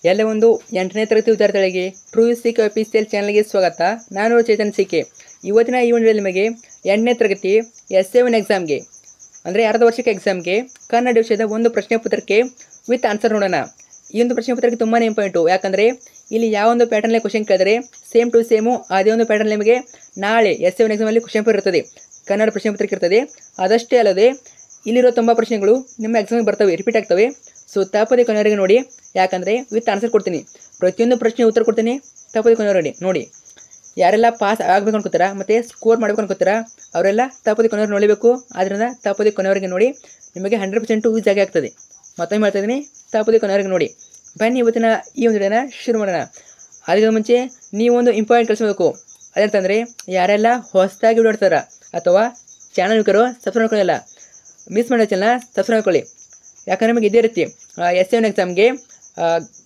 ಎಲ್ಲ ಒಂದು 8ನೇ ತರಗತಿ ವಿದ್ಯಾರ್ಥಿಗಳಿಗೆ ಟ್ರೂ ಸಿಕೆ ಆಫೀಸಿಯಲ್ ಚಾನಲ್ಗೆ ಸ್ವಾಗತ. ನಾನು ಚೇತನ್ ಸಿಕೆ. ಇವತ್ತಿನ ಈ ವಿಡಿಯೋದಲ್ಲಿ ನಿಮಗೆ 8ನೇ ತರಗತಿ S7 ಎಕ್ಸಾಮ್ಗೆ ಅಂದರೆ ಅರ್ಧ ವರ್ಷಕ್ಕೆ ಎಕ್ಸಾಮ್ಗೆ ಕನ್ನಡ ವಿಷಯದ ಒಂದು ಪ್ರಶ್ನೆ ಪತ್ರಿಕೆ ವಿತ್ ಆನ್ಸರ್ ನೋಡೋಣ. ಈ ಒಂದು ಪ್ರಶ್ನೆ ಪತ್ರಿಕೆ ತುಂಬಾ ಇಂಪಾರ್ಟೆಂಟು. ಯಾಕಂದರೆ ಇಲ್ಲಿ ಯಾವೊಂದು ಪ್ಯಾಟರ್ನಲ್ಲಿ ಕ್ವಶನ್ ಕೇಳಿದರೆ ಸೇಮ್ ಟು ಸೇಮು ಅದೇ ಒಂದು ಪ್ಯಾಟರ್ನ್ ನಿಮಗೆ ನಾಳೆ S7 ಎಕ್ಸಾಮಲ್ಲಿ ಕ್ವಶನ್ ಪೇಪರ್ ಇರ್ತದೆ, ಕನ್ನಡ ಪ್ರಶ್ನೆ ಪತ್ರಿಕೆ ಇರ್ತದೆ. ಅದಷ್ಟೇ ಅಲ್ಲದೆ ಇಲ್ಲಿರೋ ತುಂಬ ಪ್ರಶ್ನೆಗಳು ನಿಮ್ಮ ಎಕ್ಸಾಮಿಗೆ ಬರ್ತವೆ, ರಿಪೀಟ್ ಆಗ್ತವೆ. ಸೊ ತಪ್ಪದೆ ಕೊನೆಯವರೆಗೆ ನೋಡಿ, ಯಾಕಂದರೆ ವಿತ್ ಆನ್ಸರ್ ಕೊಡ್ತೀನಿ. ಪ್ರತಿಯೊಂದು ಪ್ರಶ್ನೆ ಉತ್ತರ ಕೊಡ್ತೀನಿ, ತಪ್ಪದೆ ಕೊನೆಯವರೆಗೆ ನೋಡಿ. ಯಾರೆಲ್ಲ ಪಾಸ್ ಆಗಬೇಕು ಅನ್ಕೋತಾರ ಮತ್ತು ಸ್ಕೋರ್ ಮಾಡಬೇಕು ಅನ್ಕೋತಾರ ಅವರೆಲ್ಲ ತಪ್ಪದೆ ಕೊನೆಯವ್ರಿಗೆ ನೋಡಬೇಕು. ಆದ್ದರಿಂದ ತಪ್ಪದೆ ಕೊನೆಯವರೆಗೆ ನೋಡಿ, ನಿಮಗೆ 100% ಯೂಸ್ ಆಗಿ ಆಗ್ತದೆ. ಮತ್ತೊಮ್ಮೆ ಮಾಡ್ತಾ ಇದ್ದೀನಿ, ತಪ್ಪದೆ ಕೊನೆಯವರೆಗೆ ನೋಡಿ. ಬನ್ನಿ ಇವತ್ತಿನ ಈ ಒಂದು ವಿಡಿಯೋನ ಶುರು ಮಾಡೋಣ. ಅದಕ್ಕಿಂತ ಮುಂಚೆ ನೀವೊಂದು ಇಂಪಾರ್ಟೆಂಟ್ ಕೆಲಸ ಮಾಡಬೇಕು. ಅದೇಂತಂದರೆ ಯಾರೆಲ್ಲ ಹೊಸದಾಗಿ ವಿಡಿಯೋ ನೋಡ್ತಾರ ಅಥವಾ ಚಾನಲ್ ಬೇಕಾರೋ ಸಬ್ಸ್ಕ್ರೈಬ್ ಮಾಡ್ಕೊಳ್ಳಲ್ಲ, ಮಿಸ್ ಮಾಡೋ ಚಾನಲ್ನ ಸಬ್ಸ್ಕ್ರೈಬ್ ಮಾಡ್ಕೊಳ್ಳಿ. ಯಾಕಂದರೆ ನಮಗೆ ಇದೇ ರೀತಿ S7 ಎಕ್ಸಾಮ್ಗೆ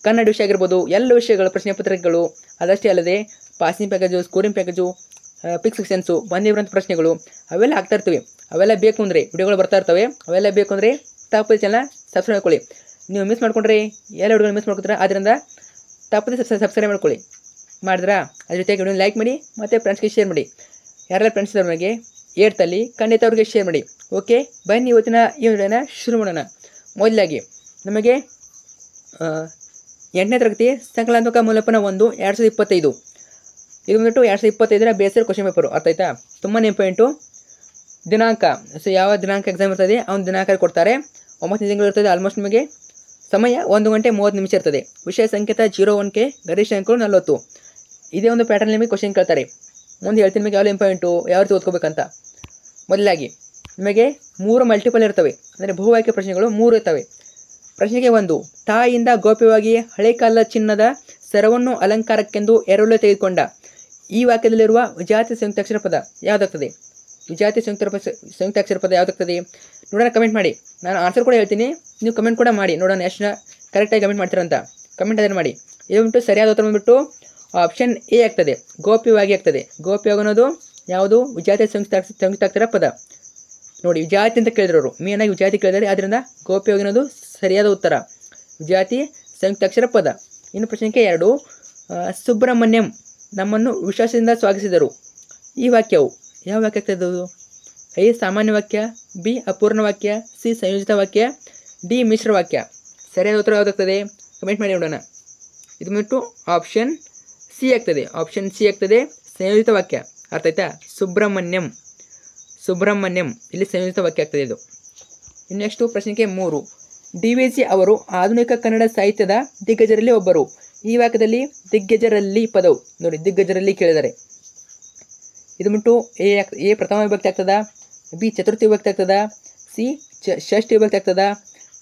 ಕನ್ನಡ ವಿಷಯ ಆಗಿರ್ಬೋದು, ಎಲ್ಲ ವಿಷಯಗಳು ಪ್ರಶ್ನೆ ಪತ್ರಿಕೆಗಳು, ಅದಷ್ಟೇ ಅಲ್ಲದೆ ಪಾಸಿಂಗ್ ಪ್ಯಾಕೇಜು, ಸ್ಕೋರಿಂಗ್ ಪ್ಯಾಕೇಜು, ಪಿಕ್ ಸೆಕ್ಷನ್ಸು, ಬಂದಿರೋಂಥ ಪ್ರಶ್ನೆಗಳು ಅವೆಲ್ಲ ಆಗ್ತಾ ಇರ್ತವೆ. ಅವೆಲ್ಲ ಬೇಕು ಅಂದರೆ ವಿಡಿಯೋಗಳು ಬರ್ತಾ ಇರ್ತವೆ. ಅವೆಲ್ಲ ಬೇಕು ಅಂದರೆ ತಪ್ಪದೆ ಚಾನಲ್ನ ಸಬ್ಸ್ಕ್ರೈಬ್ ಮಾಡ್ಕೊಳ್ಳಿ. ನೀವು ಮಿಸ್ ಮಾಡ್ಕೊಂಡ್ರೆ ಎಲ್ಲ ವಿಡಿಯೋಗಳು ಮಿಸ್ ಮಾಡ್ಕೊತಾರೆ. ಆದ್ದರಿಂದ ತಪ್ಪದೆ ಸಬ್ಸ್ಕ್ರೈಬ್ ಮಾಡ್ಕೊಳ್ಳಿ. ಮಾಡಿದ್ರಾ? ಅದ್ರ ಜೊತೆಗೆ ವಿಡಿಯೋ ಲೈಕ್ ಮಾಡಿ ಮತ್ತು ಫ್ರೆಂಡ್ಸ್ಗೆ ಶೇರ್ ಮಾಡಿ. ಯಾರೆಲ್ಲ ಫ್ರೆಂಡ್ಸ್ ಇದ್ದಾರೆ ನನಗೆ ಏಡ್ತಲ್ಲಿ ಖಂಡಿತ ಅವ್ರಿಗೆ ಶೇರ್ ಮಾಡಿ. ಓಕೆ, ಬನ್ನಿ ಇವತ್ತಿನ ಈ ವಿಡಿಯೋನ ಶುರು ಮಾಡೋಣ. ಮೊದಲಾಗಿ ನಮಗೆ 8ನೇ ತರಗತಿ ಸಂಕಲನಾತ್ಮಕ ಮೌಲ್ಯಮಾಪನ 1 2025 ಇದು ಬಂದ್ಬಿಟ್ಟು 2025ರ ಬೇಸರ್ ಕ್ವಶನ್ ಪೇಪರು. ಅರ್ಥ ಆಯ್ತಾ? ತುಂಬಾ ಇಂಪಾರ್ಟೆಂಟು. ದಿನಾಂಕ, ಸೊ ಯಾವ ದಿನಾಂಕ ಎಕ್ಸಾಮ್ ಇರ್ತದೆ ಅವನ ದಿನಾಂಕ ಕೊಡ್ತಾರೆ. 9 ತಿಂಗಳು ಇರ್ತದೆ. ಆಲ್ಮೋಸ್ಟ್ ನಿಮಗೆ ಸಮಯ 1 ಗಂಟೆ 30 ನಿಮಿಷ ಇರ್ತದೆ. ವಿಷಯ ಸಂಕೇತ 01ಕ್ಕೆ ಗರಿಷ್ಠ ಅಂಕಗಳು 40. ಇದೇ ಒಂದು ಪ್ಯಾಟರ್ನ್ ನಿಮಗೆ ಕ್ವಶನ್ ಕೇಳ್ತಾರೆ. ಮುಂದೆ ಹೇಳ್ತೀನಿ ನಿಮಗೆ ಯಾವ ಇಂಪಾರ್ಟೆಂಟು, ಯಾವ ರೀತಿ ಓದ್ಕೋಬೇಕಂತ. ಮೊದಲಾಗಿ ನಿಮಗೆ 3 ಮಲ್ಟಿಪಲ್ ಇರ್ತವೆ, ಅಂದರೆ ಬಹುವಾಕ್ಯ ಪ್ರಶ್ನೆಗಳು 3 ಇರ್ತವೆ. ಪ್ರಶ್ನೆಗೆ 1, ತಾಯಿಯಿಂದ ಗೌಪ್ಯವಾಗಿ ಹಳೆ ಕಾಲದ ಚಿನ್ನದ ಸರವನ್ನು ಅಲಂಕಾರಕ್ಕೆಂದು ಎರವಲು ತೆಗೆದುಕೊಂಡ. ಈ ವಾಕ್ಯದಲ್ಲಿರುವ ವಿಜಾತಿ ಸಂಯುಕ್ತಾಕ್ಷರ ಪದ ಯಾವುದಾಗ್ತದೆ? ವಿಜಾತಿ ಸಂಯುಕ್ತಾಕ್ಷರ ಪದ ಯಾವುದಾಗ್ತದೆ ನೋಡೋಣ. ಕಮೆಂಟ್ ಮಾಡಿ. ನಾನು ಆನ್ಸರ್ ಕೂಡ ಹೇಳ್ತೀನಿ, ನೀವು ಕಮೆಂಟ್ ಕೂಡ ಮಾಡಿ ನೋಡೋಣ ಎಷ್ಟು ಕರೆಕ್ಟಾಗಿ ಕಮೆಂಟ್ ಮಾಡ್ತೀರಂತ. ಕಮೆಂಟ್ ಅದನ್ನು ಮಾಡಿ. ಇದು ಬಂದ್ಬಿಟ್ಟು ಸರಿಯಾದ ಉತ್ತರ ಬಂದ್ಬಿಟ್ಟು ಆಪ್ಷನ್ ಎ ಆಗ್ತದೆ, ಗೌಪ್ಯವಾಗಿ ಆಗ್ತದೆ. ಗೌಪ್ಯವಾಗಿ ಅನ್ನೋದು ಯಾವುದು? ವಿಜಾತಿ ಸಂಯುಕ್ತಾಕ್ಷರ ಪದ. ನೋಡಿ, ವಿಜಾತಿ ಅಂತ ಕೇಳಿದ್ರವರು, ಮೇನಾಗಿ ವಿಜಾತಿ ಕೇಳಿದರೆ, ಆದ್ದರಿಂದ ಗೌಪ್ಯವಾಗಿ ಅನ್ನೋದು ಸರಿಯಾದ ಉತ್ತರ, ವಿಜಾತಿ ಸಂಯುಕ್ತಾಕ್ಷರ ಪದ. ಇನ್ನು ಪ್ರಶ್ನೆ 2, ಸುಬ್ರಹ್ಮಣ್ಯಂ ನಮ್ಮನ್ನು ವಿಶ್ವಾಸದಿಂದ ಸ್ವಾಗತಿಸಿದರು. ಈ ವಾಕ್ಯವು ಯಾವ ವಾಕ್ಯ ಆಗ್ತದೆ? ಎ ಸಾಮಾನ್ಯ ವಾಕ್ಯ, ಬಿ ಅಪೂರ್ಣ ವಾಕ್ಯ, ಸಿ ಸಂಯೋಜಿತ ವಾಕ್ಯ, ಡಿ ಮಿಶ್ರ ವಾಕ್ಯ. ಸರಿಯಾದ ಉತ್ತರ ಯಾವುದಾಗ್ತದೆ? ಕಮೆಂಟ್ ಮಾಡಿ ನೋಡೋಣ. ಇದು ಬಂದ್ಬಿಟ್ಟು ಆಪ್ಷನ್ ಸಿ ಆಗ್ತದೆ. ಆಪ್ಷನ್ ಸಿ ಆಗ್ತದೆ, ಸಂಯೋಜಿತ ವಾಕ್ಯ. ಅರ್ಥ ಆಯ್ತಾ? ಸುಬ್ರಹ್ಮಣ್ಯಂ ಇಲ್ಲಿ ಸಂಯೋಜಿತ ವಾಕ್ಯ ಆಗ್ತದೆ ಇದು. ಇನ್ನು ನೆಕ್ಸ್ಟು ಪ್ರಶ್ನೆ 3, DVG ಅವರು ಆಧುನಿಕ ಕನ್ನಡ ಸಾಹಿತ್ಯದ ದಿಗ್ಗಜರಲ್ಲಿ ಒಬ್ಬರು. ಈ ವಾಕ್ಯದಲ್ಲಿ ದಿಗ್ಗಜರಲ್ಲಿ ಪದವು ನೋಡಿ, ದಿಗ್ಗಜರಲ್ಲಿ ಕೇಳಿದ್ದಾರೆ. ಇದು ಬಿಟ್ಟು ಎ ಪ್ರಥಮ ವಿಭಕ್ತಿ ಆಗ್ತದ, ಬಿ ಚತುರ್ಥಿ ವಿಭಕ್ತಿ ಆಗ್ತದ, ಸಿ ಷಷ್ಠಿ ವಿಭಕ್ತಿ ಆಗ್ತದ,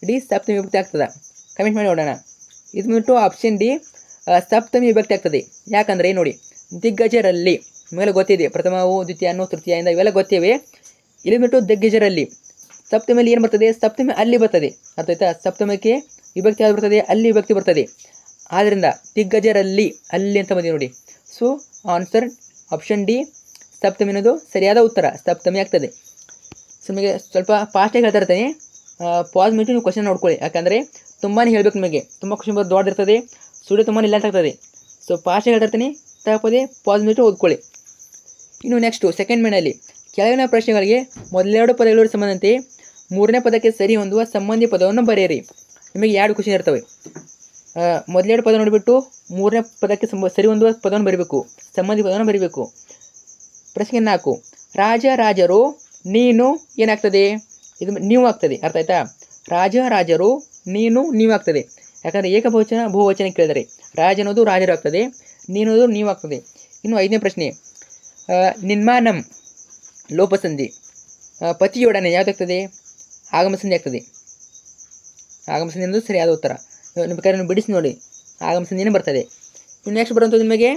ಡಿ ಸಪ್ತಮಿ ವಿಭಕ್ತಿ ಆಗ್ತದ. ಕಮೆಂಟ್ ಮಾಡಿ ನೋಡೋಣ. ಇದು ಬಿಟ್ಟು ಆಪ್ಷನ್ ಡಿ ಸಪ್ತಮಿ ವಿಭಕ್ತಿ ಆಗ್ತದೆ. ಯಾಕಂದರೆ ನೋಡಿ, ದಿಗ್ಗಜರಲ್ಲಿ ಮೇಲೆ ಗೊತ್ತಿದೆ, ಪ್ರಥಮವು ದ್ವಿತೀಯನೋ ತೃತೀಯಿಂದ ಇವೆಲ್ಲ ಗೊತ್ತಿವೆ. ಇಲ್ಲಿ ಬಿಟ್ಟು ದಿಗ್ಗಜರಲ್ಲಿ ಸಪ್ತಮಿಯಲ್ಲಿ ಏನು ಬರ್ತದೆ? ಸಪ್ತಮಿ ಅಲ್ಲಿ ಬರ್ತದೆ. ಅರ್ಥ ಆಯ್ತಾ? ಸಪ್ತಮಕ್ಕೆ ವಿಭಕ್ತಿ ಯಾವ್ದು ಬರ್ತದೆ? ಅಲ್ಲಿ ವಿಭಕ್ತಿ ಬರ್ತದೆ. ಆದ್ದರಿಂದ ದಿಗ್ಗಜರಲ್ಲಿ ಅಲ್ಲಿ ಅಂತ ಬಂದಿದೆ ನೋಡಿ. ಸೊ ಆನ್ಸರ್ ಆಪ್ಷನ್ ಡಿ ಸಪ್ತಮಿ ಅನ್ನೋದು ಸರಿಯಾದ ಉತ್ತರ, ಸಪ್ತಮಿ ಆಗ್ತದೆ. ಸೊ ನಿಮಗೆ ಸ್ವಲ್ಪ ಫಾಸ್ಟಾಗಿ ಹೇಳ್ತಾ ಇರ್ತೀನಿ, ಪಾಸ್ ಮಾಡಿ ನೀವು ಕ್ವಶನ್ ನೋಡ್ಕೊಳ್ಳಿ. ಯಾಕಂದರೆ ತುಂಬಾ ಹೇಳಬೇಕು ನಿಮಗೆ, ತುಂಬ ಕ್ವಶನ್ ಬರೋದು ದೊಡ್ಡದಿರ್ತದೆ, ಸುಡಿ ತುಂಬಾ ಇಲ್ಲ ಆಗ್ತದೆ. ಸೊ ಫಾಸ್ಟಾಗಿ ಹೇಳ್ತಾ ಇರ್ತೀನಿ, ತಪ್ಪದೆ ಪಾಸ್ ಮಾಡಿ ಓದ್ಕೊಳ್ಳಿ. ಇನ್ನು ನೆಕ್ಸ್ಟು ಸೆಕೆಂಡ್ ಮೇನಲ್ಲಿ ಕೆಳಗಿನ ಪ್ರಶ್ನೆಗಳಿಗೆ ಮೊದಲೆರಡು ಪದಗಳ ಸಂಬಂಧಂತೆ 3ನೇ ಪದಕ್ಕೆ ಸರಿ ಹೊಂದುವ ಸಂಬಂಧಿ ಪದವನ್ನು ಬರೆಯಿರಿ. ನಿಮಗೆ 2 ಕ್ವಶನ್ ಇರ್ತವೆ. ಮೊದಲೆರಡು ಪದ ನೋಡಿಬಿಟ್ಟು 3ನೇ ಪದಕ್ಕೆ ಸರಿ ಹೊಂದುವ ಪದವನ್ನು ಬರೀಬೇಕು, ಸಂಬಂಧಿ ಪದವನ್ನು ಬರೀಬೇಕು. ಪ್ರಶ್ನೆ 4, ರಾಜರು ನೀನು ಏನಾಗ್ತದೆ? ಇದು ನೀವು ಆಗ್ತದೆ. ಅರ್ಥ ಆಯ್ತಾ? ರಾಜರು ನೀವು ಆಗ್ತದೆ. ಯಾಕಂದರೆ ಏಕಬಹುವಚನ ಬಹುವಚನ ಕೇಳಿದರೆ ರಾಜ ಅನ್ನೋದು ರಾಜರು ಆಗ್ತದೆ, ನೀನು ಅನ್ನೋದು ನೀವು ಆಗ್ತದೆ. ಇನ್ನು 5ನೇ ಪ್ರಶ್ನೆ, ನಿನ್ಮಾನಂ ಲೋಪಸಂಧಿ ಪತಿಯೊಡನೆ ಯಾವುದಾಗ್ತದೆ? ಆಗಮಸಂಧಿ ಆಗ್ತದೆ. ಆಗಮಸಂಧಿ ಅನ್ನೋದು ಸರಿಯಾದ ಉತ್ತರ. ಬೇಕಾದ್ರೆ ಬಿಡಿಸಿ ನೋಡಿ, ಆಗಮಸಂಧಿನೇ ಬರ್ತದೆ. ಇನ್ನು ನೆಕ್ಸ್ಟ್ ಬರುವಂಥದ್ದು ನಿಮಗೆ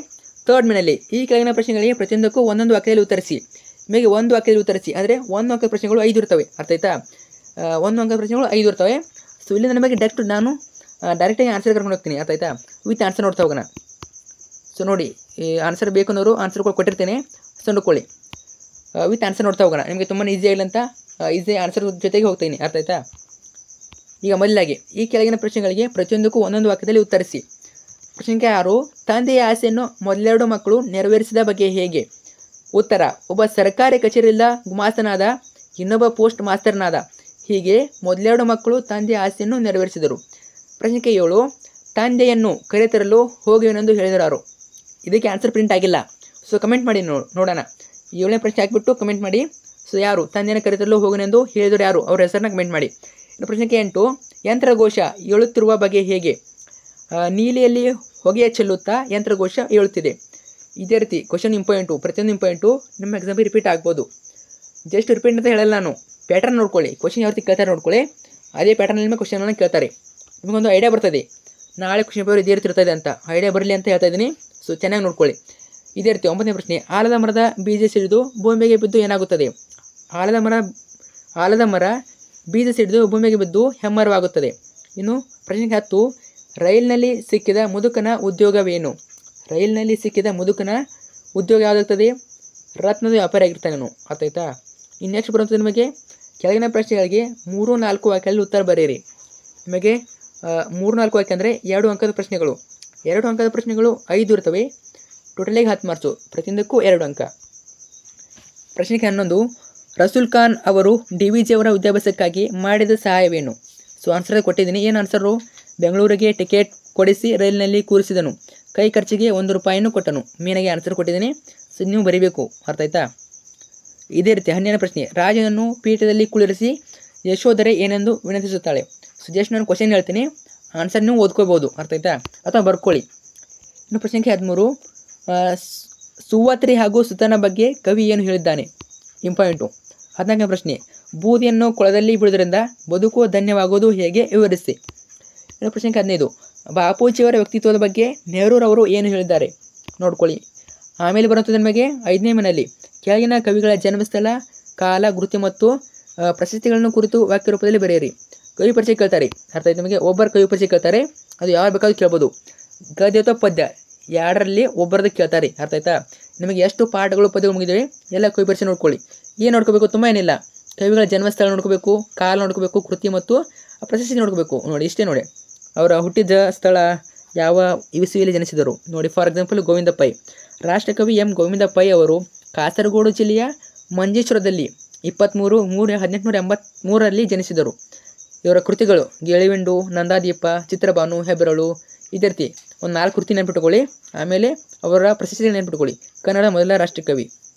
ಥರ್ಡ್ ಮೇನಲ್ಲಿ ಈ ಕೆಳಗಿನ ಪ್ರಶ್ನೆಗಳಿಗೆ ಪ್ರತಿಯೊಂದಕ್ಕೂ ಒಂದೊಂದು ವಾಕ್ಯದಲ್ಲಿ ಉತ್ತರಿಸಿ. ನಿಮಗೆ ಒಂದು ವಾಕ್ಯದಲ್ಲಿ ಉತ್ತರಿಸಿ ಅಂದರೆ 1 ಅಂಕದ ಪ್ರಶ್ನೆಗಳು 5 ಇರ್ತವೆ. ಅರ್ಥ ಆಯ್ತಾ? 1 ಅಂಕದ ಪ್ರಶ್ನೆಗಳು 5 ಇರ್ತವೆ. ಸೊ ಇಲ್ಲಿಂದ ನಮಗೆ ನಾನು ಡೈರೆಕ್ಟಾಗಿ ಆನ್ಸರ್ ಕರ್ಕೊಂಡು ಹೋಗ್ತೀನಿ. ಅರ್ಥ ಆಯ್ತಾ? ವಿತ್ ಆನ್ಸರ್ ನೋಡ್ತಾ ಹೋಗೋಣ. ಸೊ ನೋಡಿ, ಈ ಆನ್ಸರ್ ಬೇಕು ಅನ್ನೋರು ಆನ್ಸರ್ ಕೊಟ್ಟಿರ್ತೇನೆ, ಸೊ ನೋಡ್ಕೊಳ್ಳಿ. ವಿತ್ ಆನ್ಸರ್ ನೋಡ್ತಾ ಹೋಗೋಣ. ನಿಮಗೆ ತುಂಬಾ ಈಸಿ ಆಗಿಲ್ಲ ಅಂತ ಈಸಿ ಆನ್ಸರ್ ಜೊತೆಗೆ ಹೋಗ್ತೀನಿ. ಅರ್ಥ ಆಯ್ತಾ? ಈಗ ಮೊದಲಾಗಿ ಈ ಕೆಳಗಿನ ಪ್ರಶ್ನೆಗಳಿಗೆ ಪ್ರತಿಯೊಂದಕ್ಕೂ ಒಂದೊಂದು ವಾಕ್ಯದಲ್ಲಿ ಉತ್ತರಿಸಿ. ಪ್ರಶ್ನೆ ಸಂಖ್ಯೆ 6 ತಂದೆಯ ಆಸೆಯನ್ನು ಮೊದಲೆರಡು ಮಕ್ಕಳು ನೆರವೇರಿಸಿದ ಬಗ್ಗೆ ಹೇಗೆ? ಉತ್ತರ, ಒಬ್ಬ ಸರ್ಕಾರಿ ಕಚೇರಿಯಿಂದ ಗುಮಾಸ್ತನಾದ, ಇನ್ನೊಬ್ಬ ಪೋಸ್ಟ್ ಮಾಸ್ತರ್ನಾದ. ಹೀಗೆ ಮೊದಲೆರಡು ಮಕ್ಕಳು ತಂದೆಯ ಆಸೆಯನ್ನು ನೆರವೇರಿಸಿದರು. ಪ್ರಶ್ನೆ ಸಂಖ್ಯೆ 7 ತಂದೆಯನ್ನು ಕರೆತರಲು ಹೋಗುವೆನೆಂದು ಹೇಳಿದರಾರು? ಇದಕ್ಕೆ ಆನ್ಸರ್ ಪ್ರಿಂಟ್ ಆಗಿಲ್ಲ. ಸೊ ಕಮೆಂಟ್ ಮಾಡಿ ನೋಡೋಣ. 7ನೇ ಪ್ರಶ್ನೆ ಹಾಕಿಬಿಟ್ಟು ಕಮೆಂಟ್ ಮಾಡಿ. ಸೊ ಯಾರು ತಂದೆಯನ್ನು ಕರೆತರಲು ಹೋಗುವೆನೆಂದು ಹೇಳಿದರು ಯಾರು? ಅವರ ಹೆಸರನ್ನ ಕಮೆಂಟ್ ಮಾಡಿ. ಇನ್ನು ಪ್ರಶ್ನೆ ಸಂಖ್ಯೆ 8 ಯಂತ್ರಘೋಷ ಏಳುತ್ತಿರುವ ಬಗ್ಗೆ ಹೇಗೆ? ನೀಲಿಯಲ್ಲಿ ಹೊಗೆಯ ಚೆಲ್ಲುತ್ತಾ ಯಂತ್ರಘೋಷ ಏಳುತ್ತಿದೆ. ಇದೇ ರೀತಿ ಕ್ವಶನ್ ಇಂಪಾರ್ಟೆಂಟು, ಪ್ರತಿಯೊಂದು ಇಂಪಾರ್ಟೆಂಟು ನಿಮ್ಮ ಎಕ್ಸಾಮಿಗೆ ರಿಪೀಟ್ ಆಗ್ಬೋದು. ಜಸ್ಟ್ ರಿಪೀಟ್ ಅಂತ ಹೇಳಲ್ಲ ನಾನು, ಪ್ಯಾಟರ್ನ್ ನೋಡ್ಕೊಳ್ಳಿ. ಕ್ವಶನ್ ಯಾವ ರೀತಿ ಕೇಳ್ತಾರೆ ನೋಡ್ಕೊಳ್ಳಿ, ಅದೇ ಪ್ಯಾಟರ್ನಲ್ಲಿ ನಿಮ್ಮ ಕ್ವಶನನ್ನು ಕೇಳ್ತಾರೆ. ನಿಮಗೊಂದು ಐಡಿಯಾ ಬರ್ತದೆ ನಾಳೆ ಕ್ವಶನ್ ಪೇಪರ್ ಇದೇ ರೀತಿ ಇರ್ತದೆ ಅಂತ. ಐಡಿಯಾ ಬರಲಿ ಅಂತ ಹೇಳ್ತಾ ಇದ್ದೀನಿ. ಸೊ ಚೆನ್ನಾಗಿ ನೋಡ್ಕೊಳ್ಳಿ. ಇದೇ ರೀತಿ 9ನೇ ಪ್ರಶ್ನೆ ಆಲದ ಮರದ ಬೀಜ ಸಿಡಿದು ಭೂಮಿಗೆ ಬಿದ್ದು ಏನಾಗುತ್ತದೆ? ಆಲದ ಮರ ಬೀಜ ಸಿಡಿದು ಭೂಮಿಗೆ ಬಿದ್ದು ಹೆಮ್ಮರವಾಗುತ್ತದೆ. ಇನ್ನು ಪ್ರಶ್ನೆ 10 ರೈಲಿನಲ್ಲಿ ಸಿಕ್ಕಿದ ಮುದುಕನ ಉದ್ಯೋಗವೇನು? ರೈಲಿನಲ್ಲಿ ಸಿಕ್ಕಿದ ಮುದುಕನ ಉದ್ಯೋಗ ಯಾವುದಾಗ್ತದೆ? ರತ್ನದ ವ್ಯಾಪಾರಿ ಆಗಿರ್ತಾನೆ ಅವನು. ಅರ್ಥಾಯ್ತಾ? ಇನ್ನು ನೆಕ್ಸ್ಟ್ ಬರುತ್ತದೆ ನಿಮಗೆ ಕೆಳಗಿನ ಪ್ರಶ್ನೆಗಳಿಗೆ 3-4 ವಾಕ್ಯದಲ್ಲಿ ಉತ್ತರ ಬರೆಯಿರಿ. ನಿಮಗೆ 3-4 ವಾಕ್ಯ ಅಂದರೆ 2 ಅಂಕದ ಪ್ರಶ್ನೆಗಳು. 2 ಅಂಕದ ಪ್ರಶ್ನೆಗಳು 5 ಇರ್ತವೆ. ಟೋಟಲಿಗೆ 10 ಮಾರ್ಕ್ಸು, ಪ್ರತಿಯೊಂದಕ್ಕೂ 2 ಅಂಕ. ಪ್ರಶ್ನೆ 11 ರಸೂಲ್ ಖಾನ್ ಅವರು DVG ಅವರ ವಿದ್ಯಾಭ್ಯಾಸಕ್ಕಾಗಿ ಮಾಡಿದ ಸಹಾಯವೇನು? ಸೊ ಆನ್ಸರ್ ಕೊಟ್ಟಿದ್ದೀನಿ. ಏನು ಆನ್ಸರು? ಬೆಂಗಳೂರಿಗೆ ಟಿಕೆಟ್ ಕೊಡಿಸಿ ರೈಲಿನಲ್ಲಿ ಕೂರಿಸಿದನು, ಕೈ ಖರ್ಚಿಗೆ 1 ರೂಪಾಯಿನೂ ಕೊಟ್ಟನು. ಮೇನಾಗಿ ಆನ್ಸರ್ ಕೊಟ್ಟಿದ್ದೀನಿ. ಸೊ ನೀವು ಬರೀಬೇಕು. ಅರ್ಥ ಆಯ್ತಾ? ಇದೇ ರೀತಿ 12ನೇ ಪ್ರಶ್ನೆ ರಾಜನನ್ನು ಪೀಠದಲ್ಲಿ ಕುಳ್ಳಿರಿಸಿ ಯಶೋಧರೆ ಏನೆಂದು ವಿನಂತಿಸುತ್ತಾಳೆ? ಸೊ ಜಸ್ಟ್ ನಾನು ಕ್ವಶನ್ ಹೇಳ್ತೀನಿ, ಆನ್ಸರ್ ನೀವು ಓದ್ಕೋಬೋದು. ಅರ್ಥ ಆಯ್ತಾ? ಅಥವಾ ಬರ್ಕೊಳ್ಳಿ. ಇನ್ನು ಪ್ರಶ್ನೆ 13 ಸುವತ್ರಿ ಹಾಗೂ ಸುತನ ಬಗ್ಗೆ ಕವಿ ಏನು ಹೇಳಿದ್ದಾನೆ? ಇಂಪಾರ್ಟೆಂಟು. 14ನೇ ಪ್ರಶ್ನೆ ಬೂದಿಯನ್ನು ಕೊಳದಲ್ಲಿ ಬಿಡುವುದರಿಂದ ಬದುಕು ಧನ್ಯವಾಗುವುದು ಹೇಗೆ? ವಿವರಿಸಿ. ಇನ್ನು ಪ್ರಶ್ನೆ 15 ಬಾಪೂಜಿಯವರ ವ್ಯಕ್ತಿತ್ವದ ಬಗ್ಗೆ ನೆಹರೂರವರು ಏನು ಹೇಳಿದ್ದಾರೆ? ನೋಡ್ಕೊಳ್ಳಿ. ಆಮೇಲೆ ಬರುತ್ತದೆ ನಿಮಗೆ 5ನೇ ಮನೆಯಲ್ಲಿ ಕೆಳಗಿನ ಕವಿಗಳ ಜನ್ಮಸ್ಥಳ, ಕಾಲ, ಕೃತಿ ಮತ್ತು ಪ್ರಶಸ್ತಿಗಳನ್ನು ಕುರಿತು ವಾಕ್ಯ ರೂಪದಲ್ಲಿ ಬರೆಯಿರಿ. ಕವಿ ಪರಿಚಯ ಕೇಳ್ತಾರೆ. ಅರ್ಥ ಆಯ್ತು ನಿಮಗೆ? ಒಬ್ಬರ ಕವಿ ಪರಿಚಯ ಕೇಳ್ತಾರೆ, ಅದು ಯಾರು ಬೇಕಾದ್ರೂ ಕೇಳ್ಬೋದು. ಗದ್ಯ ಅಥವಾ ಪದ್ಯ ಎರಡರಲ್ಲಿ ಒಬ್ಬರದ್ದು ಕೇಳ್ತಾರೆ. ಅರ್ಥ ಆಯ್ತಾ? ನಿಮಗೆ ಎಷ್ಟು ಪಾಠಗಳು ಪದ್ಯಗಳು ಮುಗಿದಿವೆ ಎಲ್ಲ ಕವಿ ಪರಿಚಯ ನೋಡ್ಕೊಳ್ಳಿ. ಏನು ನೋಡ್ಕೋಬೇಕು? ತುಂಬ ಏನಿಲ್ಲ, ಕವಿಗಳ ಜನ್ಮಸ್ಥಳ ನೋಡ್ಕೋಬೇಕು, ಕಾಲ ನೋಡ್ಕೋಬೇಕು, ಕೃತಿ ಮತ್ತು ಪ್ರಶಸ್ತಿ ನೋಡ್ಕೋಬೇಕು. ನೋಡಿ ಇಷ್ಟೇ. ನೋಡಿ ಅವರ ಹುಟ್ಟಿದ ಸ್ಥಳ, ಯಾವ ಇಸವಿಯಲ್ಲಿ ಜನಿಸಿದರು ನೋಡಿ. ಫಾರ್ ಎಕ್ಸಾಂಪಲ್ ಗೋವಿಂದ ಪೈ, ರಾಷ್ಟ್ರಕವಿ ಎಂ ಗೋವಿಂದ ಪೈ ಅವರು ಕಾಸರಗೋಡು ಜಿಲ್ಲೆಯ ಮಂಜೇಶ್ವರದಲ್ಲಿ 23/3/1883ರಲ್ಲಿ ಜನಿಸಿದರು. ಇವರ ಕೃತಿಗಳು ಗಿಳಿವಿಂಡು, ನಂದಾದೀಪ, ಚಿತ್ರಭಾನು, ಹೆಬ್ಬೆರಳು, ಇದೇ ರೀತಿ ಒಂದು 4 ಕೃತಿ ನೆನ್ಪಿಟ್ಕೊಳ್ಳಿ. ಆಮೇಲೆ ಅವರ ಪ್ರಶಸ್ತಿಗಳು ನೆನ್ಪಿಟ್ಕೊಳ್ಳಿ. ಕನ್ನಡ ಮೊದಲ ರಾಷ್ಟ್ರಕವಿ.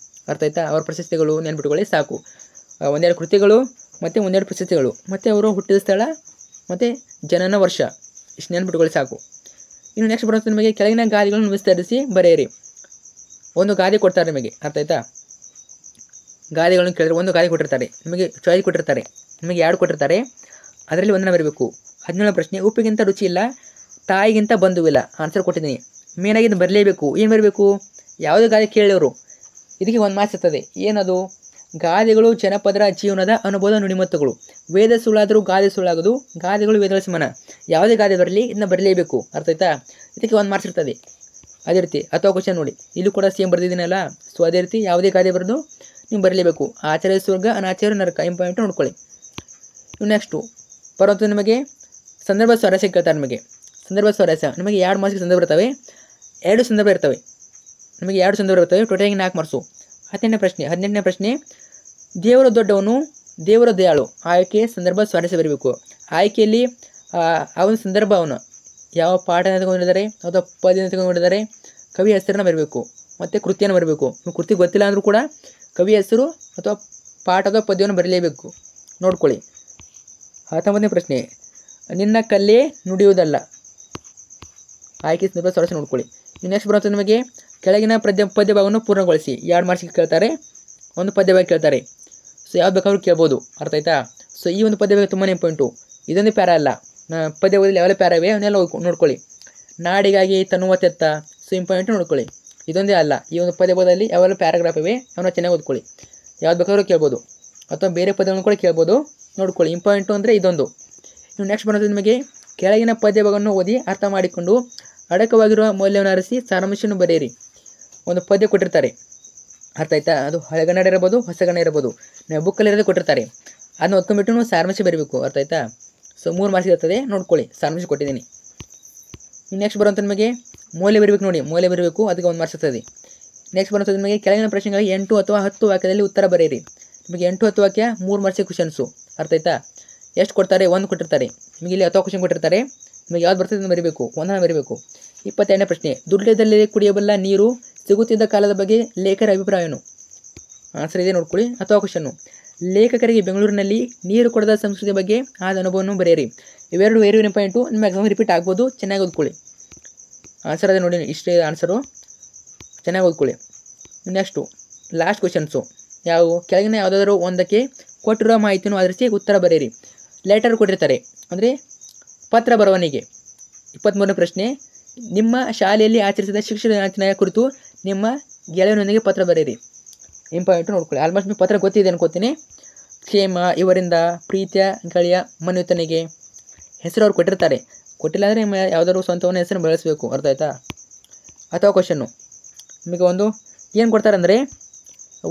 ಅರ್ಥ ಆಯ್ತಾ? ಅವರ ಪ್ರಶಸ್ತಿಗಳು ನೆನ್ಪಿಟ್ಕೊಳ್ಳಿ ಸಾಕು. 1-2 ಕೃತಿಗಳು ಮತ್ತು 1-2 ಪ್ರಶಸ್ತಿಗಳು ಮತ್ತು ಅವರು ಹುಟ್ಟಿದ ಸ್ಥಳ ಮತ್ತು ಜನನ ವರ್ಷ, ಇಷ್ಟು ನೆನ್ಪಿಟ್ಕೊಳ್ಳಿ ಸಾಕು. ಇನ್ನು ನೆಕ್ಸ್ಟ್ ಬರುತ್ತೆ ನಿಮಗೆ ಕೆಳಗಿನ ಗಾದೆಗಳನ್ನು ವಿಸ್ತರಿಸಿ ಬರೆಯಿರಿ. ಒಂದು ಗಾದೆ ಕೊಡ್ತಾರೆ ನಿಮಗೆ. ಅರ್ಥ ಆಯ್ತಾ? ಗಾದೆಗಳನ್ನು ಕೇಳಿದ್ರೆ ಒಂದು ಗಾದೆ ಕೊಟ್ಟಿರ್ತಾರೆ, ನಿಮಗೆ ಚಾಯ್ಸ್ ಕೊಟ್ಟಿರ್ತಾರೆ, ನಿಮಗೆ 2 ಕೊಟ್ಟಿರ್ತಾರೆ, ಅದರಲ್ಲಿ ಒಂದನ್ನು ಬರಬೇಕು. 17ನೇ ಪ್ರಶ್ನೆ ಉಪ್ಪಿಗಿಂತ ರುಚಿ ಇಲ್ಲ, ತಾಯಿಗಿಂತ ಬಂಧುವಿಲ್ಲ. ಆನ್ಸರ್ ಕೊಟ್ಟಿದ್ದೀನಿ. ಮೇನಾಗಿ ಇದು ಬರಲೇಬೇಕು. ಏನು ಬರಬೇಕು? ಯಾವುದೇ ಗಾದೆ ಕೇಳಿವರು ಇದಕ್ಕೆ 1 ಮಾರ್ಕ್ಸ್ ಇರ್ತದೆ. ಏನದು? ಗಾದೆಗಳು ಜನಪದರ ಜೀವನದ ಅನುಭವದ ನುಡಿಮತ್ತುಗಳು. ವೇದ ಸುಳ್ಳಾದರೂ ಗಾದೆ ಸುಳ್ಳಾಗೋದು, ಗಾದೆಗಳು ವೇದಗಳ ಸಮಾನ. ಯಾವುದೇ ಗಾದೆ ಬರಲಿ ಇದನ್ನ ಬರಲೇಬೇಕು. ಅರ್ಥ ಆಯ್ತಾ? ಇದಕ್ಕೆ 1 ಮಾರ್ಕ್ಸ್ ಇರ್ತದೆ. ಅದೇ ರೀತಿ ಅಥವಾ ಕ್ವಶನ್ ನೋಡಿ, ಇಲ್ಲೂ ಕೂಡ ಸೇಮ್ ಬರ್ದಿದ್ದೀನಲ್ಲ. ಸೊ ಅದೇ ರೀತಿ ಯಾವುದೇ ಗಾದೆ ಬರೆದು ನೀವು ಬರಲೇಬೇಕು. ಆಚಾರ್ಯ ಸ್ವರ್ಗ, ಅನಾಚಾರ್ಯ ನರಕ. ಇಂಪಾರ್ಟೆಂಟ್ ನೋಡ್ಕೊಳ್ಳಿ. ಇನ್ನು ನೆಕ್ಸ್ಟು ಬರುವಂಥ ನಿಮಗೆ ಸಂದರ್ಭ ಸ್ವಾರಸ್ಯ ಕೇಳ್ತಾರೆ. ನಿಮಗೆ ಸಂದರ್ಭ ಸ್ವಾರಸ್ಯ ನಿಮಗೆ 2 ಮಾರ್ಕ್ಸ್ಗೆ ಸಂದರ್ಭ ಇರ್ತವೆ, 2 ಸಂದರ್ಭ ಇರ್ತವೆ. ನಿಮಗೆ 2 ಸಂದರ್ಭ ಇರ್ತವೆ. ಟೋಟಲಾಗಿ 4 ಮಾರ್ಕ್ಸು. 18ನೇ ಪ್ರಶ್ನೆ ದೇವರು ದೊಡ್ಡವನು, ದೇವರ ದಯಾಳು. ಆಯ್ಕೆ ಸಂದರ್ಭ ಸ್ವಾರಸ್ಯ ಬರಬೇಕು. ಆಯ್ಕೆಯಲ್ಲಿ ಅವನ ಸಂದರ್ಭ, ಅವನು ಯಾವ ಪಾಠನ ತಗೊಂಡಿದ್ದಾರೆ ಅಥವಾ ಪದ್ಯನ ತಗೊಂಡಿದ್ದಾರೆ, ಕವಿ ಹೆಸರನ್ನ ಬರಬೇಕು ಮತ್ತು ಕೃತಿಯನ್ನು ಬರಬೇಕು. ಕೃತಿ ಗೊತ್ತಿಲ್ಲ ಅಂದರೂ ಕೂಡ ಕವಿ ಹೆಸರು ಅಥವಾ ಪಾಠ ಅಥವಾ ಪದ್ಯವನ್ನು ಬರಲೇಬೇಕು. ನೋಡ್ಕೊಳ್ಳಿ. 19ನೇ ಪ್ರಶ್ನೆ ನಿನ್ನ ಕಲ್ಲೇ ನುಡಿಯುವುದಲ್ಲ. ಆಯ್ಕೆ ಸಂದರ್ಭ ಸ್ವಾರಸ್ಯ ನೋಡ್ಕೊಳ್ಳಿ. ನೆಕ್ಸ್ಟ್ ಬರುತ್ತೆ ನಿಮಗೆ ಕೆಳಗಿನ ಪದ್ಯ ಭಾಗವನ್ನು ಪೂರ್ಣಗೊಳಿಸಿ. 2 ಮಾರ್ಕ್ಸ್ಗೆ ಕೇಳ್ತಾರೆ, 1 ಪದ್ಯ ಭಾಗ ಕೇಳ್ತಾರೆ. ಸೊ ಯಾವ್ದು ಬೇಕಾದ್ರೂ ಕೇಳ್ಬೋದು. ಅರ್ಥ ಆಯ್ತಾ? ಸೊ ಈ ಒಂದು ಪದ್ಯ ಭಾಗ ತುಂಬಾ ಇಂಪಾರ್ಟೆಂಟು. ಇದೊಂದೇ ಪ್ಯಾರ ಅಲ್ಲ, ಪದ್ಯ ಓದಿಲ್ಲ ಯಾವೆಲ್ಲ ಪ್ಯಾರ ಇವೆ ಅವನ್ನೆಲ್ಲ ನೋಡ್ಕೊಳ್ಳಿ. ನಾಡಿಗಾಗಿ ತನ್ನುವ ತೆತ್ತ. ಸೊ ಇಂಪಾರ್ಟೆಂಟ್ ನೋಡ್ಕೊಳ್ಳಿ. ಇದೊಂದೇ ಅಲ್ಲ, ಈ ಒಂದು ಪದ್ಯ ಭಾಗದಲ್ಲಿ ಯಾವೆಲ್ಲ ಪ್ಯಾರಾಗ್ರಾಫ್ ಇವೆ ಅವನ್ನ ಚೆನ್ನಾಗಿ ಓದ್ಕೊಳ್ಳಿ. ಯಾವ್ದು ಬೇಕಾದ್ರೂ ಕೇಳ್ಬೋದು ಅಥವಾ ಬೇರೆ ಪದ್ಯಗಳನ್ನು ಕೂಡ ಕೇಳ್ಬೋದು. ನೋಡ್ಕೊಳ್ಳಿ. ಇಂಪಾರ್ಟೆಂಟು ಅಂದರೆ ಇದೊಂದು. ಇನ್ನು ನೆಕ್ಸ್ಟ್ ಬರೋದು ನಿಮಗೆ ಕೆಳಗಿನ ಪದ್ಯ ಭಾಗವನ್ನು ಓದಿ ಅರ್ಥ ಮಾಡಿಕೊಂಡು ಅಡಕವಾಗಿರುವ ಮೌಲ್ಯವನ್ನು ಅರಿಸಿ ಸಾರಾಂಶವನ್ನು ಬರೆಯಿರಿ. ಒಂದು ಪದ್ಯ ಕೊಟ್ಟಿರ್ತಾರೆ. ಅರ್ಥ ಆಯ್ತಾ? ಅದು ಹಳೆಗನ್ನಡ ಇರ್ಬೋದು, ಹೊಸಗನ್ನಡ ಇರ್ಬೋದು. ನಾವು ಬುಕ್ಕಲ್ಲಿರೋದು ಕೊಟ್ಟಿರ್ತಾರೆ, ಅದನ್ನ ಓದ್ಕೊಂಡ್ಬಿಟ್ಟು ನಾವು ಸಾರಾಂಶ ಬರೀಬೇಕು. ಅರ್ಥ ಆಯ್ತಾ? ಸೊ 3 ಮಾರ್ಕ್ಸ್ ಇರ್ತದೆ. ನೋಡ್ಕೊಳ್ಳಿ, ಸಾರಾಂಶ ಕೊಟ್ಟಿದ್ದೀನಿ. ನೆಕ್ಸ್ಟ್ ಬರುವಂಥ ನಿಮಗೆ ಮೌಲ್ಯ ಬರಬೇಕು ನೋಡಿ, ಮೌಲ್ಯ ಬರಬೇಕು, ಅದಕ್ಕೆ 1 ಮಾರ್ಕ್ಸ್ ಇರ್ತದೆ. ನೆಕ್ಸ್ಟ್ ಬರುತ್ತದೆ ನಿಮಗೆ ಕೆಳಗಿನ ಪ್ರಶ್ನೆಗಳಿಗೆ 8 ಅಥವಾ 10 ವಾಕ್ಯದಲ್ಲಿ ಉತ್ತರ ಬರೆಯಿರಿ. ನಿಮಗೆ 8 10 ವಾಕ್ಯ 3 ಮಾರ್ಕ್ಸಿಗೆ ಕ್ವಶನ್ಸು. ಅರ್ಥ ಆಯ್ತಾ? ಎಷ್ಟು ಕೊಡ್ತಾರೆ? 1 ಕೊಟ್ಟಿರ್ತಾರೆ. ನಿಮಗೆ ಇಲ್ಲಿ 10 ಕ್ವಶನ್ ಕೊಟ್ಟಿರ್ತಾರೆ. ನಿಮಗೆ ಯಾವ್ದು ಬರ್ತದೆ ಅಂತ ಬರೀಬೇಕು, ಒಂದನ್ನು ಬರೀಬೇಕು. 22ನೇ ಪ್ರಶ್ನೆ, ದುರ್ಗದಲ್ಲಿ ಕುಡಿಯಬಲ್ಲ ನೀರು ಸಿಗುತ್ತಿದ್ದ ಕಾಲದ ಬಗ್ಗೆ ಲೇಖಕರ ಅಭಿಪ್ರಾಯನು? ಆನ್ಸರ್ ಇದೆ ನೋಡ್ಕೊಳ್ಳಿ. 10వ ಕ್ವಶನ್ನು, ಲೇಖಕರಿಗೆ ಬೆಂಗಳೂರಿನಲ್ಲಿ ನೀರು ಕೊಡದ ಸಂಸ್ಕೃತಿ ಬಗ್ಗೆ ಆದ ಅನುಭವವನ್ನು ಬರೆಯಿರಿ. ಇವೆರಡು ವೆರಿ ಪಾಯಿಂಟು ನಿಮ್ಮ ಎಕ್ಸಾಮ್ ರಿಪೀಟ್ ಆಗ್ಬೋದು, ಚೆನ್ನಾಗಿ ಓದ್ಕೊಳ್ಳಿ. ಆನ್ಸರ್ ಅದೇ ನೋಡಿ, ಇಷ್ಟೇ ಆನ್ಸರು, ಚೆನ್ನಾಗಿ ಓದ್ಕೊಳ್ಳಿ. ನೆಕ್ಸ್ಟು ಲಾಸ್ಟ್ ಕ್ವಶನ್ಸು ಯಾವುವು? ಕೆಳಗಿನ ಯಾವುದಾದ್ರೂ ಒಂದಕ್ಕೆ ಕೊಟ್ಟಿರುವ ಮಾಹಿತಿಯನ್ನು ಆಧರಿಸಿ ಉತ್ತರ ಬರೆಯಿರಿ. ಲೆಟರ್ ಕೊಟ್ಟಿರ್ತಾರೆ, ಅಂದರೆ ಪತ್ರ ಬರವಣಿಗೆ. 23ನೇ ಪ್ರಶ್ನೆ, ನಿಮ್ಮ ಶಾಲೆಯಲ್ಲಿ ಆಚರಿಸಿದ ಶಿಕ್ಷಣ ದಿನಾಚರಣೆಯ ಕುರಿತು ನಿಮ್ಮ ಗೆಳೆಯನೊಂದಿಗೆ ಪತ್ರ ಬರೆಯಿರಿ. ಇಂಪಾರ್ಟೆಂಟು ನೋಡ್ಕೊಳ್ಳಿ. ಆಲ್ಮೋಸ್ಟ್ ನಿಮಗೆ ಪತ್ರ ಗೊತ್ತಿದೆ ಅನ್ಕೋತೀನಿ. ಕ್ಷೇಮ, ಇವರಿಂದ ಪ್ರೀತಿಯ ಗೆಳೆಯ ಮನ್ಯುತನಿಗೆ ಹೆಸರು ಅವ್ರು ಕೊಟ್ಟಿರ್ತಾರೆ. ಕೊಟ್ಟಿಲ್ಲ ಅಂದರೆ ನಿಮ್ಮ ಯಾವುದಾದ್ರು ಸ್ವಂತವನ್ನ ಹೆಸರು ಬಳಸಬೇಕು. ಅರ್ಥ ಆಯ್ತಾ? 10వ ಕ್ವಶನ್ನು, ನಿಮಗೆ ಒಂದು ಏನು ಕೊಡ್ತಾರೆ ಅಂದರೆ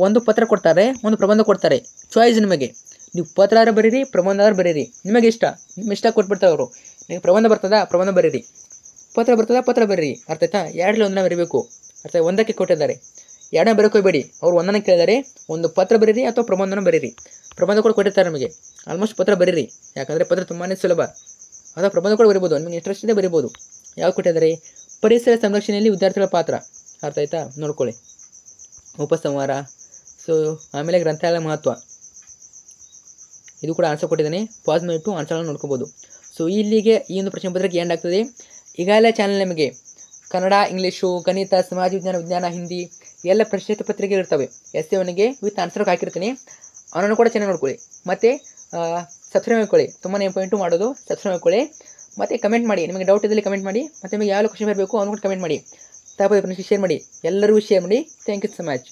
ಒಂದು ಪತ್ರ ಕೊಡ್ತಾರೆ, ಒಂದು ಪ್ರಬಂಧ ಕೊಡ್ತಾರೆ. ಚಾಯ್ಸ್ ನಿಮಗೆ, ನೀವು ಪತ್ರ ಆದ್ರೆ ಬರೀರಿ, ಪ್ರಬಂಧ ಆದ್ರೆ ಬರೀರಿ, ನಿಮಗೆ ಇಷ್ಟ. ನಿಮ್ಮ ಇಷ್ಟ ಕೊಟ್ಬಿಡ್ತಾರೆ ಅವರು. ನೀವು ಪ್ರಬಂಧ ಬರ್ತದಾ, ಪ್ರಬಂಧ ಬರೀರಿ. ಪತ್ರ ಬರ್ತದಾ, ಪತ್ರ ಬರೀರಿ. ಅರ್ಥ ಆಯ್ತಾ? ಎರಡರಲ್ಲಿ ಒಂದನ್ನ ಬರೀಬೇಕು. ಅರ್ಥ, ಒಂದಕ್ಕೆ ಕೊಟ್ಟಿದ್ದಾರೆ, ಎರಡನ್ನ ಬರೋಕೋಬೇಡಿ. ಅವ್ರು ಒಂದನ್ನು ಕೇಳಿದರೆ ಒಂದು ಪತ್ರ ಬರೀರಿ ಅಥವಾ ಪ್ರಬಂಧನ ಬರೀರಿ. ಪ್ರಬಂಧ ಕೂಡ ಕೊಟ್ಟಿರ್ತಾರೆ ನಿಮಗೆ. ಆಲ್ಮೋಸ್ಟ್ ಪತ್ರ ಬರೀರಿ, ಯಾಕಂದರೆ ಪತ್ರ ತುಂಬಾ ಸುಲಭ. ಅಥವಾ ಪ್ರಬಂಧ ಕೂಡ ಬರಿಬೋದು, ನಿಮಗೆ ಇಂಟ್ರೆಸ್ಟ್ ಇದೆ ಬರಿಬೋದು. ಯಾವ್ದು ಕೊಟ್ಟಿದ್ದಾರೆ? ಪರಿಸರ ಸಂರಕ್ಷಣೆಯಲ್ಲಿ ವಿದ್ಯಾರ್ಥಿಗಳ ಪಾತ್ರ. ಅರ್ಥ ಆಯ್ತಾ? ನೋಡ್ಕೊಳ್ಳಿ. ಉಪಸಂಹಾರ, ಸೊ ಆಮೇಲೆ ಗ್ರಂಥಾಲಯ ಮಹತ್ವ, ಇದು ಕೂಡ ಆನ್ಸರ್ ಕೊಟ್ಟಿದ್ದಾನೆ. ಪಾಸ್ ಮಾಡಿಟ್ಟು ಆನ್ಸರ್ನ ನೋಡ್ಕೋಬೋದು. ಸೊ ಇಲ್ಲಿಗೆ ಈ ಒಂದು ಪ್ರಶ್ನೆ ಪತ್ರಿಕೆ ಎಂಡ್ ಆಗ್ತದೆ. ಈಗಾಗಲೇ ಚಾನಲ್ ನಿಮಗೆ ಕನ್ನಡ, ಇಂಗ್ಲೀಷು, ಗಣಿತ, ಸಮಾಜ ವಿಜ್ಞಾನ, ವಿಜ್ಞಾನ, ಹಿಂದಿ ಎಲ್ಲ ಪ್ರಶ್ನೆ ಪತ್ರಿಕೆ ಇರ್ತವೆ. ಎಸ್ಸೆವನಿಗೆ ವಿತ್ ಆನ್ಸರ್ ಹಾಕಿರ್ತೀನಿ, ಅವನನ್ನು ಕೂಡ ಚೆನ್ನಾಗಿ ನೋಡ್ಕೊಳ್ಳಿ. ಮತ್ತು ಸಬ್ಸ್ಕ್ರೈಬ್ ಮಾಡ್ಕೊಳ್ಳಿ. ತುಂಬಾ ಇಂಪಾರ್ಟೆಂಟು ಮಾಡೋದು, ಸಬ್ಸ್ಕ್ರೈಬ್ ಮಾಡ್ಕೊಳ್ಳಿ. ಮತ್ತು ಕಮೆಂಟ್ ಮಾಡಿ, ನಿಮಗೆ ಡೌಟ್ ಇದ್ದಲ್ಲಿ ಕಮೆಂಟ್ ಮಾಡಿ. ಮತ್ತು ನಿಮಗೆ ಯಾವ ಕ್ವಶನ್ ಬರಬೇಕು ಅವನು ಕೂಡ ಕಮೆಂಟ್ ಮಾಡಿ. ತಪ್ಪದೆ ಫ್ರೆಂಡ್ಸ್ಗೆ ಶೇರ್ ಮಾಡಿ, ಎಲ್ಲರಿಗೂ ಶೇರ್ ಮಾಡಿ. Thank you so much.